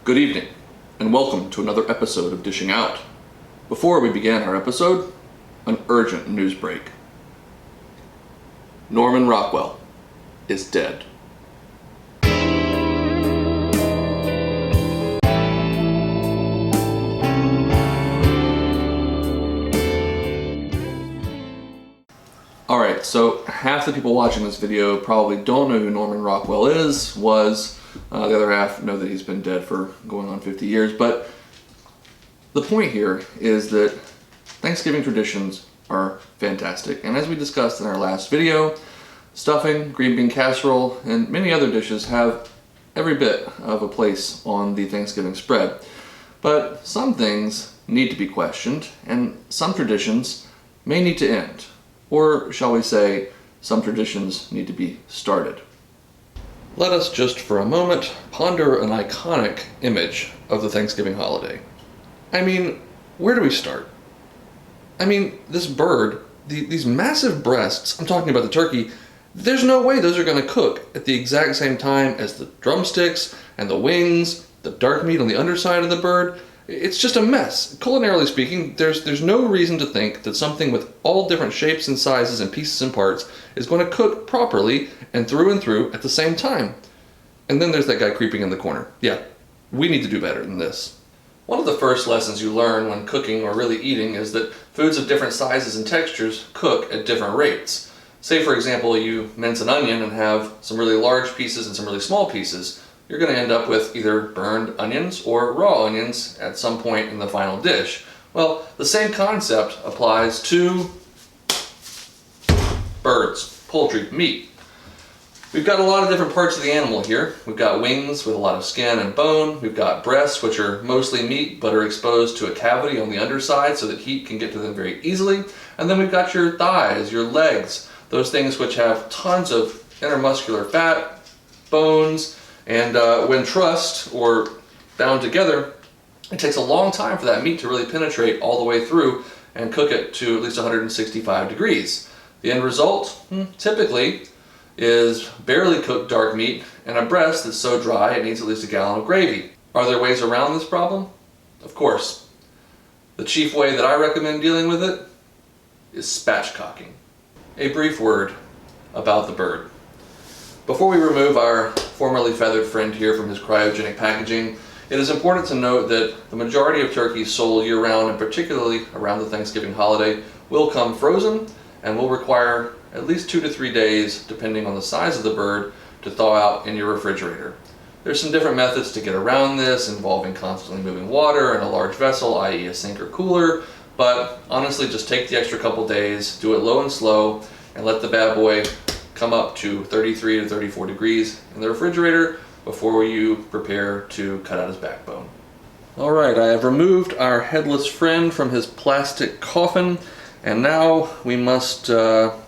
Good evening, and welcome to another episode of Dishing Out. Before we begin our episode, an urgent news break. Norman Rockwell is dead. Alright, so half the people watching this video probably don't know who Norman Rockwell was. The other half know that he's been dead for going on 50 years. But the point here is that Thanksgiving traditions are fantastic. And as we discussed in our last video, stuffing, green bean casserole, and many other dishes have every bit of a place on the Thanksgiving spread. But some things need to be questioned, and some traditions may need to end. Or shall we say, some traditions need to be started. Let us just for a moment ponder an iconic image of the Thanksgiving holiday. I mean, where do we start? I mean, this bird, these massive breasts, I'm talking about the turkey, there's no way those are going to cook at the exact same time as the drumsticks and the wings, the dark meat on the underside of the bird. It's just a mess. Culinarily speaking, there's no reason to think that something with all different shapes and sizes and pieces and parts is going to cook properly and through at the same time. And then there's that guy creeping in the corner. Yeah, we need to do better than this. One of the first lessons you learn when cooking or really eating is that foods of different sizes and textures cook at different rates. Say for example, you mince an onion and have some really large pieces and some really small pieces. You're going to end up with either burned onions or raw onions at some point in the final dish. Well, the same concept applies to birds, poultry, meat. We've got a lot of different parts of the animal here. We've got wings with a lot of skin and bone. We've got breasts, which are mostly meat but are exposed to a cavity on the underside so that heat can get to them very easily. And then we've got your thighs, your legs, those things which have tons of intermuscular fat, bones, and when trussed or bound together, it takes a long time for that meat to really penetrate all the way through and cook it to at least 165 degrees. The end result, typically, is barely cooked dark meat and a breast that's so dry it needs at least a gallon of gravy. Are there ways around this problem? Of course. The chief way that I recommend dealing with it is spatchcocking. A brief word about the bird. Before we remove our formerly feathered friend here from his cryogenic packaging, it is important to note that the majority of turkeys sold year-round, and particularly around the Thanksgiving holiday, will come frozen and will require at least 2 to 3 days, depending on the size of the bird, to thaw out in your refrigerator. There's some different methods to get around this, involving constantly moving water in a large vessel, i.e. a sink or cooler, but honestly just take the extra couple days, do it low and slow, and let the bad boy come up to 33 to 34 degrees in the refrigerator before you prepare to cut out his backbone. Alright, I have removed our headless friend from his plastic coffin, and now we must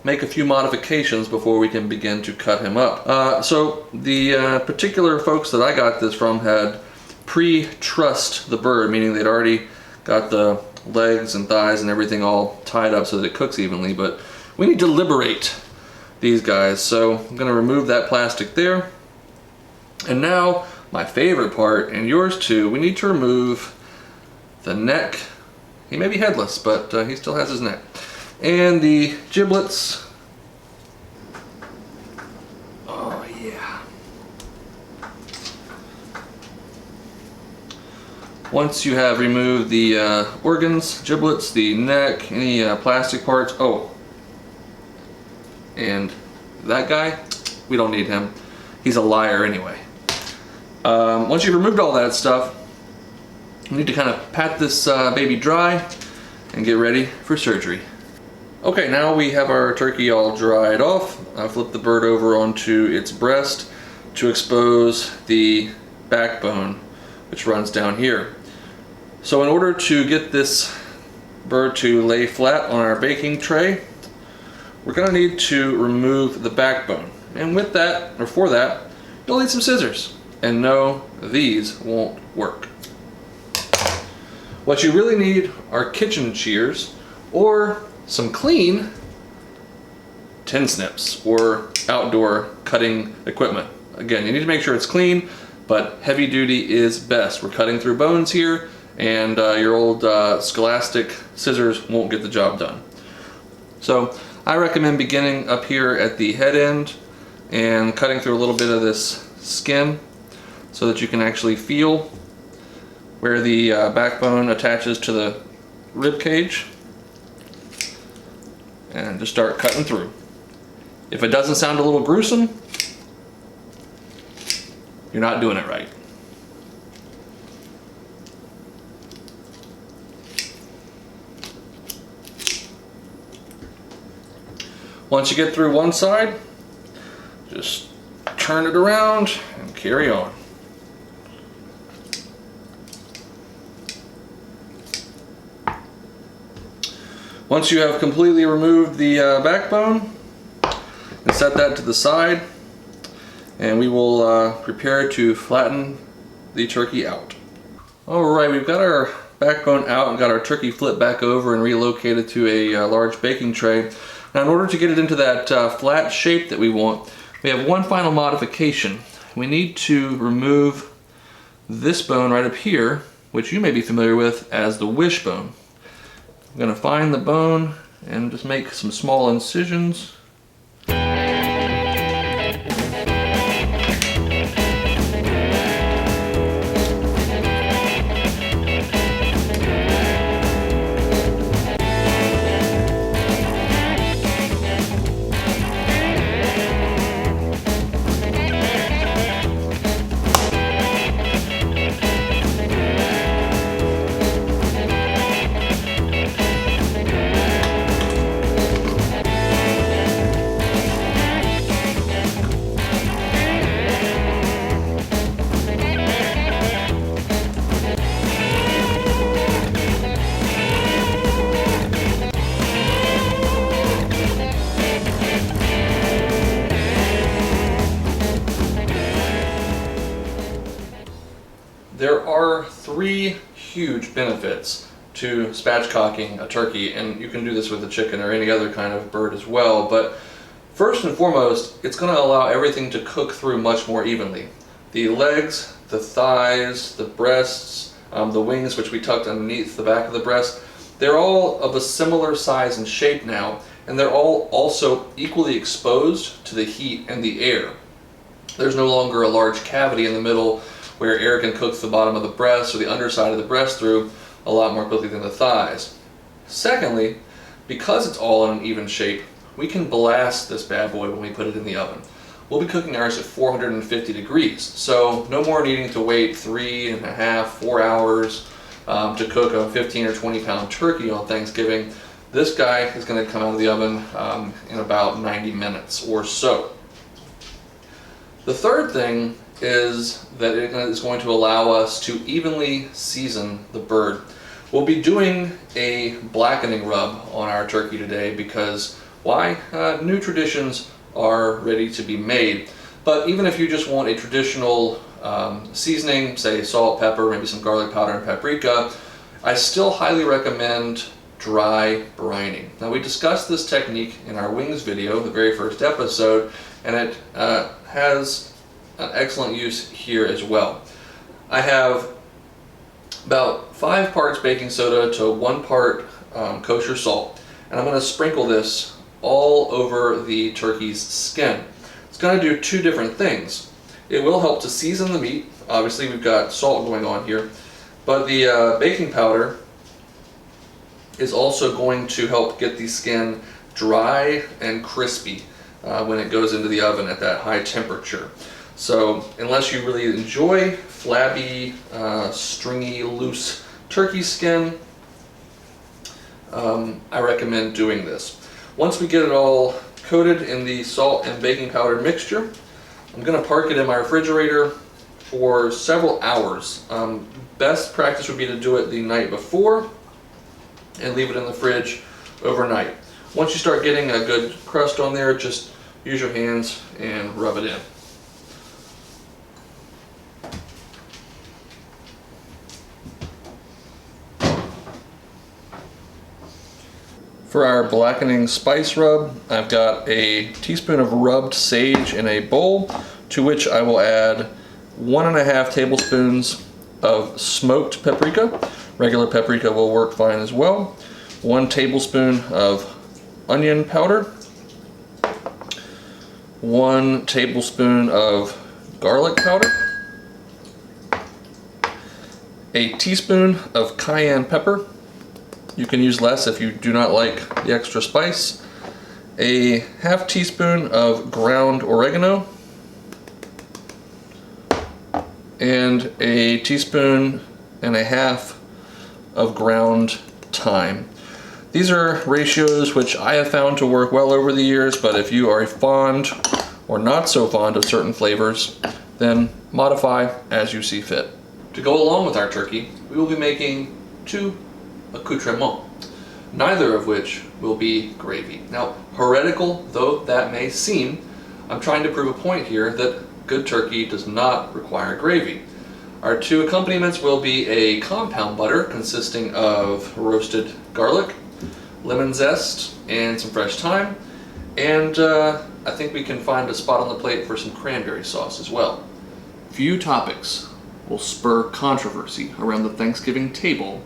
make a few modifications before we can begin to cut him up. So the particular folks that I got this from had pre-trussed the bird, meaning they'd already got the legs and thighs and everything all tied up so that it cooks evenly, but we need to liberate these guys. So I'm going to remove that plastic there. And now my favorite part, and yours too, we need to remove the neck. He may be headless, but he still has his neck. And the giblets. Oh yeah. Once you have removed the organs, giblets, the neck, any plastic parts, and that guy, we don't need him. He's a liar anyway. Once you've removed all that stuff, you need to kind of pat this baby dry and get ready for surgery. Okay, now we have our turkey all dried off. I flip the bird over onto its breast to expose the backbone, which runs down here. So in order to get this bird to lay flat on our baking tray, we're going to need to remove the backbone. And with that, or for that, you'll need some scissors. And no, these won't work. What you really need are kitchen shears or some clean tin snips or outdoor cutting equipment. Again, you need to make sure it's clean. but heavy duty is best. We're cutting through bones here, and your old Scholastic scissors won't get the job done. So I recommend beginning up here at the head end and cutting through a little bit of this skin so that you can actually feel where the backbone attaches to the rib cage, and just start cutting through. If it doesn't sound a little gruesome, you're not doing it right. Once you get through one side, just turn it around and carry on. Once you have completely removed the backbone, and set that to the side, and we will prepare to flatten the turkey out. Alright, we've got our backbone out and got our turkey flipped back over and relocated to a large baking tray. Now, in order to get it into that flat shape that we want, we have one final modification. We need to remove this bone right up here, which you may be familiar with as the wishbone. I'm going to find the bone and just make some small incisions. There are three huge benefits to spatchcocking a turkey, and you can do this with a chicken or any other kind of bird as well. But first and foremost, it's going to allow everything to cook through much more evenly. The legs, the thighs, the breasts, the wings, which we tucked underneath the back of the breast, they're all of a similar size and shape now, and they're all also equally exposed to the heat and the air. There's no longer a large cavity in the middle where air can cook the bottom of the breast or the underside of the breast through a lot more quickly than the thighs. Secondly, because it's all in an even shape, we can blast this bad boy when we put it in the oven. We'll be cooking ours at 450 degrees, so no more needing to wait 3.5, 4 hours to cook a 15 or 20 pound turkey on Thanksgiving. This guy is going to come out of the oven in about 90 minutes or so. The third thing is that it is going to allow us to evenly season the bird. We'll be doing a blackening rub on our turkey today because why? New traditions are ready to be made. But even if you just want a traditional seasoning, say salt, pepper, maybe some garlic powder and paprika, I still highly recommend dry brining. Now, we discussed this technique in our wings video, the very first episode, and it has an excellent use here as well. I have about 5 parts baking soda to 1 part kosher salt, and I'm going to sprinkle this all over the turkey's skin. It's going to do 2 different things. It will help to season the meat. Obviously, we've got salt going on here, but the baking powder is also going to help get the skin dry and crispy when it goes into the oven at that high temperature. So unless you really enjoy flabby, stringy, loose turkey skin, I recommend doing this. Once we get it all coated in the salt and baking powder mixture, I'm going to park it in my refrigerator for several hours. Best practice would be to do it the night before and leave it in the fridge overnight. Once you start getting a good crust on there, just use your hands and rub it in. For our blackening spice rub, I've got a teaspoon of rubbed sage in a bowl, to which I will add 1.5 tablespoons of smoked paprika. Regular paprika will work fine as well. 1 tablespoon of onion powder. 1 tablespoon of garlic powder. A teaspoon of cayenne pepper. You can use less if you do not like the extra spice. A half teaspoon of ground oregano. And a teaspoon and a half of ground thyme. These are ratios which I have found to work well over the years, but if you are fond or not so fond of certain flavors, then modify as you see fit. To go along with our turkey, we will be making 2 accoutrements, neither of which will be gravy. Now, heretical though that may seem, I'm trying to prove a point here that good turkey does not require gravy. Our 2 accompaniments will be a compound butter consisting of roasted garlic, lemon zest, and some fresh thyme, and I think we can find a spot on the plate for some cranberry sauce as well. Few topics will spur controversy around the Thanksgiving table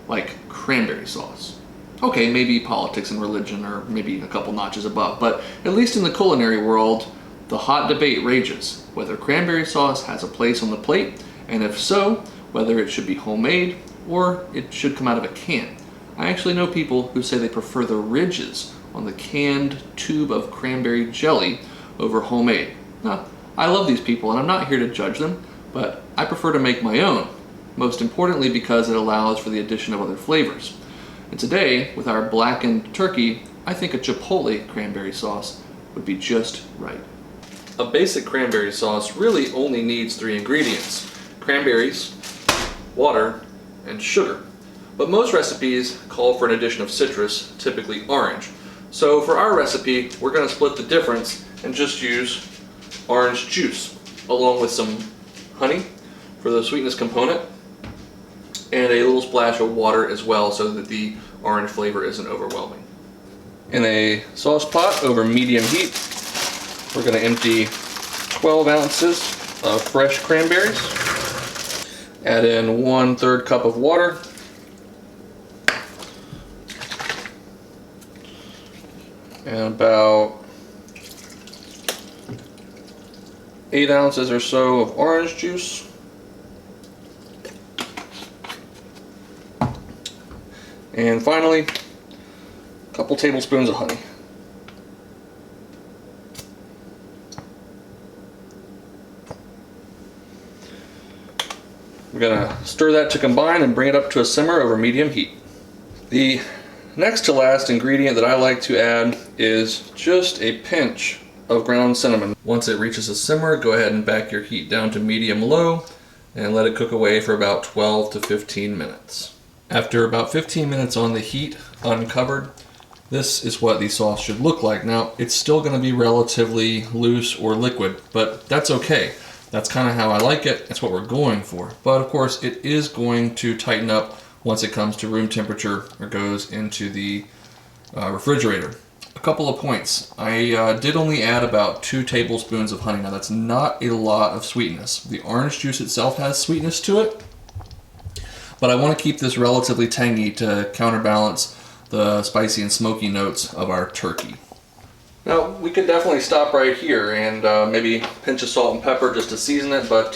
like cranberry sauce. Okay, maybe politics and religion are maybe a couple notches above, but at least in the culinary world, the hot debate rages whether cranberry sauce has a place on the plate, and if so, whether it should be homemade or it should come out of a can. I actually know people who say they prefer the ridges on the canned tube of cranberry jelly over homemade. Now, I love these people and I'm not here to judge them, but I prefer to make my own, most importantly because it allows for the addition of other flavors. And today, with our blackened turkey, I think a chipotle cranberry sauce would be just right. A basic cranberry sauce really only needs 3 ingredients: cranberries, water, and sugar. But most recipes call for an addition of citrus, typically orange. So for our recipe, we're going to split the difference and just use orange juice, along with some honey for the sweetness component, and a little splash of water as well so that the orange flavor isn't overwhelming. In a sauce pot over medium heat, we're going to empty 12 ounces of fresh cranberries. Add in 1/3 cup of water. And about 8 ounces or so of orange juice. And finally, a couple tablespoons of honey. We're going to stir that to combine and bring it up to a simmer over medium heat. The next to last ingredient that I like to add is just a pinch of ground cinnamon. Once it reaches a simmer, go ahead and back your heat down to medium-low and let it cook away for about 12 to 15 minutes. After about 15 minutes on the heat, uncovered, this is what the sauce should look like. Now, it's still going to be relatively loose or liquid, but that's okay. That's kind of how I like it. That's what we're going for. But of course, it is going to tighten up once it comes to room temperature or goes into the refrigerator. A couple of points. I did only add about 2 tablespoons of honey. Now that's not a lot of sweetness. The orange juice itself has sweetness to it, but I want to keep this relatively tangy to counterbalance the spicy and smoky notes of our turkey. Now we could definitely stop right here and maybe pinch of salt and pepper just to season it, but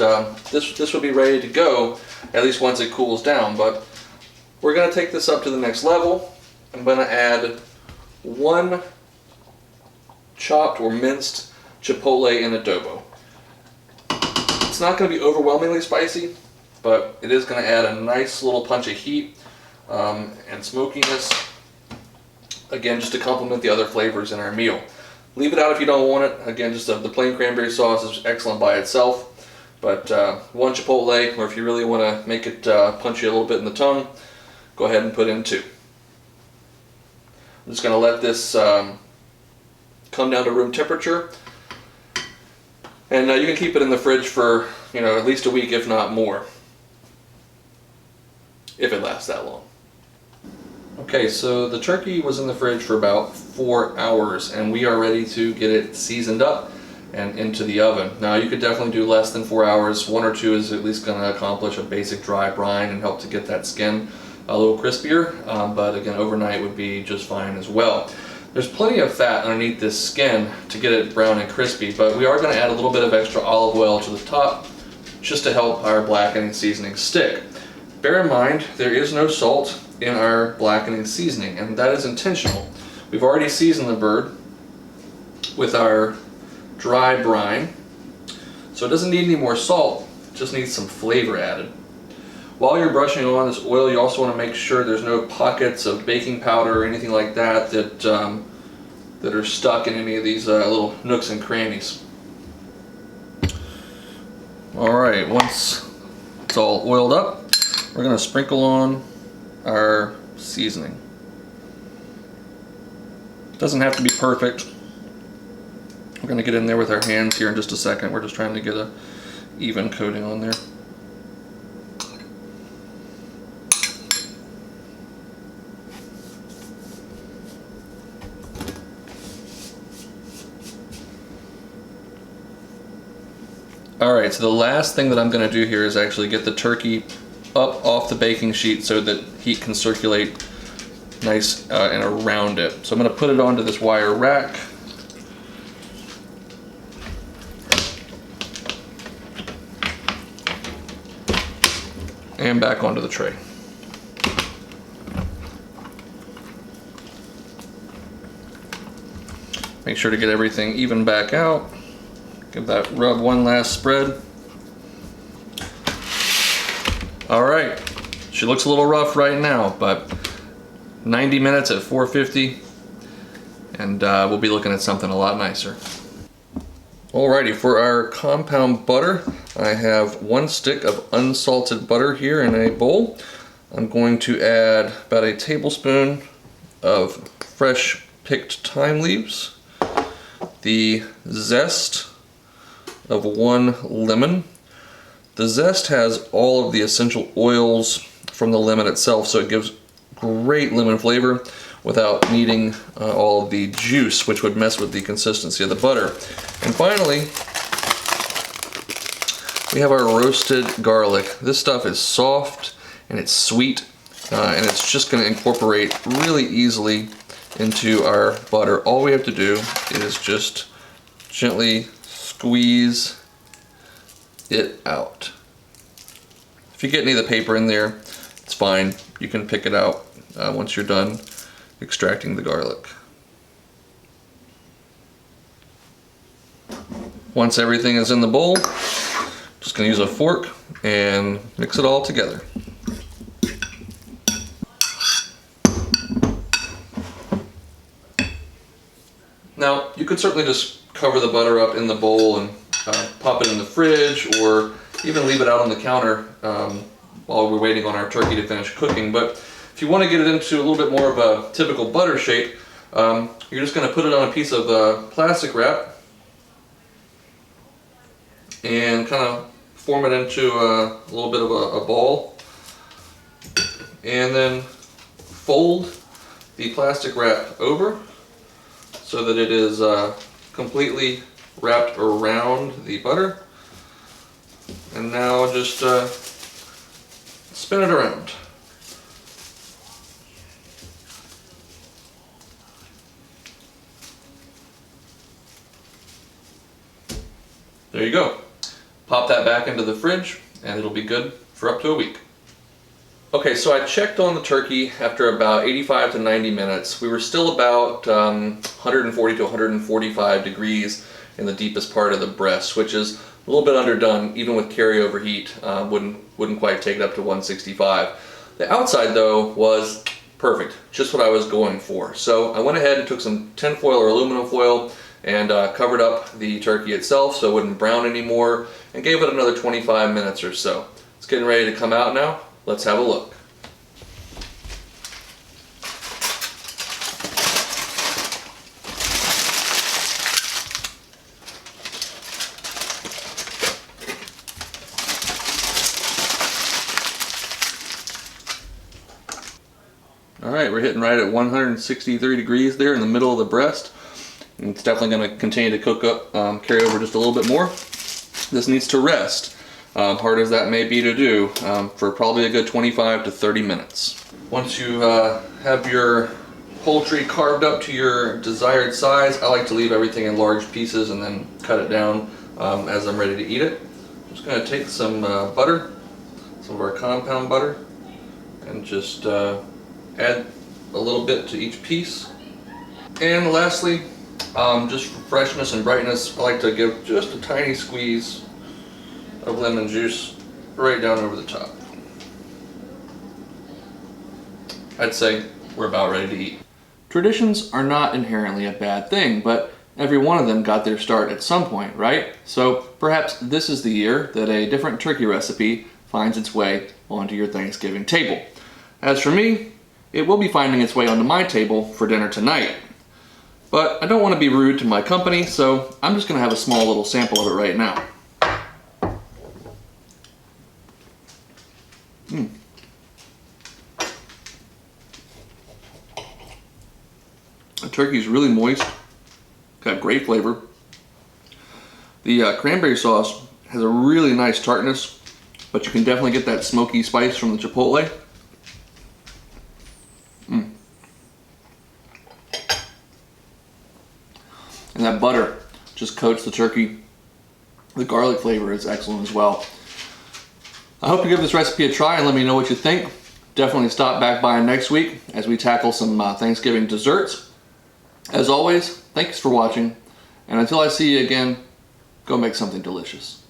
this would be ready to go at least once it cools down. But we're going to take this up to the next level. I'm going to add 1 chopped or minced chipotle in adobo. It's not going to be overwhelmingly spicy, but it is going to add a nice little punch of heat and smokiness, again, just to complement the other flavors in our meal. Leave it out if you don't want it. Again, just the plain cranberry sauce is excellent by itself, but 1 chipotle, or if you really want to make it punch you a little bit in the tongue, go ahead and put in 2. I'm just going to let this come down to room temperature, and you can keep it in the fridge for at least a week, if not more, if it lasts that long. Okay, so the turkey was in the fridge for about 4 hours, and we are ready to get it seasoned up and into the oven. Now you could definitely do less than 4 hours. 1 or 2 is at least going to accomplish a basic dry brine and help to get that skin a little crispier, but again, overnight would be just fine as well. There's plenty of fat underneath this skin to get it brown and crispy, but we are going to add a little bit of extra olive oil to the top just to help our blackening seasoning stick. Bear in mind, there is no salt in our blackening seasoning, and that is intentional. We've already seasoned the bird with our dry brine, so it doesn't need any more salt, it just needs some flavor added. While you're brushing on this oil, you also want to make sure there's no pockets of baking powder or anything like that that are stuck in any of these little nooks and crannies. Alright, once it's all oiled up, we're going to sprinkle on our seasoning. It doesn't have to be perfect. We're going to get in there with our hands here in just a second. We're just trying to get a even coating on there. Alright, so the last thing that I'm going to do here is actually get the turkey up off the baking sheet so that heat can circulate nice and around it. So I'm going to put it onto this wire rack. And back onto the tray. Make sure to get everything even back out. Give that rub one last spread. Alright, she looks a little rough right now, but 90 minutes at 450 and we'll be looking at something a lot nicer. Alrighty, for our compound butter, I have 1 stick of unsalted butter here in a bowl. I'm going to add about a tablespoon of fresh picked thyme leaves, the zest of 1 lemon. The zest has all of the essential oils from the lemon itself, so it gives great lemon flavor without needing all of the juice, which would mess with the consistency of the butter. And finally, we have our roasted garlic. This stuff is soft and it's sweet, and it's just going to incorporate really easily into our butter. All we have to do is just gently squeeze it out. If you get any of the paper in there, it's fine. You can pick it out once you're done extracting the garlic. Once everything is in the bowl, just going to use a fork and mix it all together. Now, you could certainly just cover the butter up in the bowl and pop it in the fridge, or even leave it out on the counter while we're waiting on our turkey to finish cooking. But if you want to get it into a little bit more of a typical butter shape, you're just going to put it on a piece of plastic wrap and kind of form it into a little bit of a ball, and then fold the plastic wrap over so that it is completely wrapped around the butter. And now just spin it around. There you go. Pop that back into the fridge and it'll be good for up to a week. Okay, so I checked on the turkey after about 85 to 90 minutes. We were still about 140 to 145 degrees in the deepest part of the breast, which is a little bit underdone. Even with carryover heat, wouldn't quite take it up to 165. The outside though was perfect, just what I was going for. So I went ahead and took some tin foil or aluminum foil and covered up the turkey itself so it wouldn't brown anymore, and gave it another 25 minutes or so. It's getting ready to come out now. Let's have a look. Alright, we're hitting right at 163 degrees there in the middle of the breast. And it's definitely going to continue to cook up, carry over just a little bit more. This needs to rest, hard as that may be to do, for probably a good 25 to 30 minutes. Once you have your poultry carved up to your desired size, I like to leave everything in large pieces and then cut it down as I'm ready to eat it. I'm just going to take some butter, some of our compound butter, and just add a little bit to each piece. And lastly, just for freshness and brightness, I like to give just a tiny squeeze of lemon juice right down over the top. I'd say we're about ready to eat. Traditions are not inherently a bad thing, but every one of them got their start at some point, right? So perhaps this is the year that a different turkey recipe finds its way onto your Thanksgiving table. As for me, it will be finding its way onto my table for dinner tonight. But I don't want to be rude to my company, so I'm just going to have a small little sample of it right now. The turkey is really moist, got great flavor. The cranberry sauce has a really nice tartness, but you can definitely get that smoky spice from the chipotle. And that butter just coats the turkey. The garlic flavor is excellent as well. I hope you give this recipe a try and let me know what you think. Definitely stop back by next week as we tackle some Thanksgiving desserts. As always, thanks for watching, and until I see you again, go make something delicious.